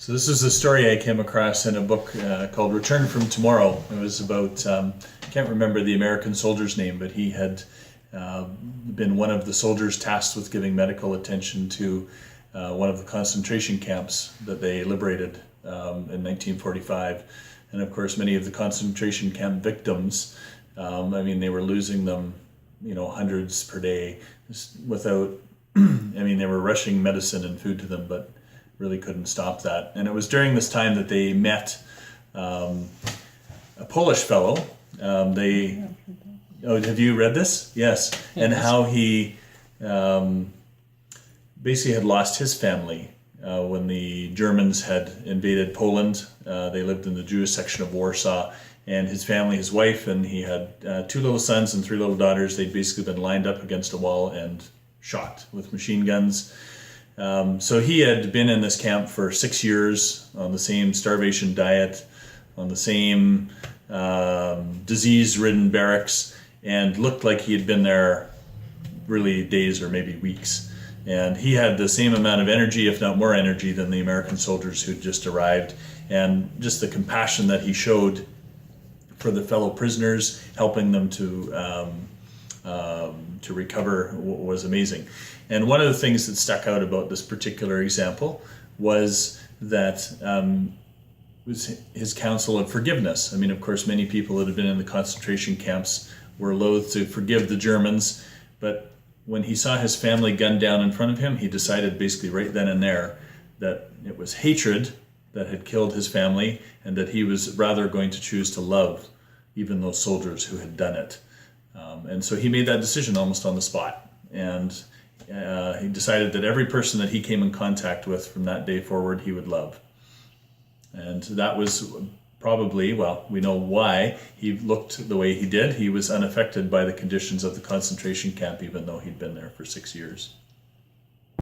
So this is a story I came across in a book called Return from Tomorrow. It was about, I can't remember the American soldier's name, but he had been one of the soldiers tasked with giving medical attention to one of the concentration camps that they liberated in 1945. And of course, many of the concentration camp victims, they were losing them, hundreds per day just without, they were rushing medicine and food to them, but really couldn't stop that. And it was during this time that they met a Polish fellow. Have you read this? Yes. And how he basically had lost his family when the Germans had invaded Poland. They lived in the Jewish section of Warsaw, and his family, his wife, and he had 2 little sons and 3 little daughters. They'd basically been lined up against a wall and shot with machine guns. So he had been in this camp for 6 years on the same starvation diet, on the same disease-ridden barracks, and looked like he had been there really days or maybe weeks. And he had the same amount of energy, if not more energy, than the American soldiers who'd just arrived. And just the compassion that he showed for the fellow prisoners, helping them to recover, was amazing. And one of the things that stuck out about this particular example was that was his counsel of forgiveness. Of course, many people that had been in the concentration camps were loath to forgive the Germans, but when he saw his family gunned down in front of him, he decided basically right then and there that it was hatred that had killed his family, and that he was rather going to choose to love even those soldiers who had done it. And so he made that decision almost on the spot. And he decided that every person that he came in contact with from that day forward, he would love. And that was probably, we know why he looked the way he did. He was unaffected by the conditions of the concentration camp, even though he'd been there for 6 years.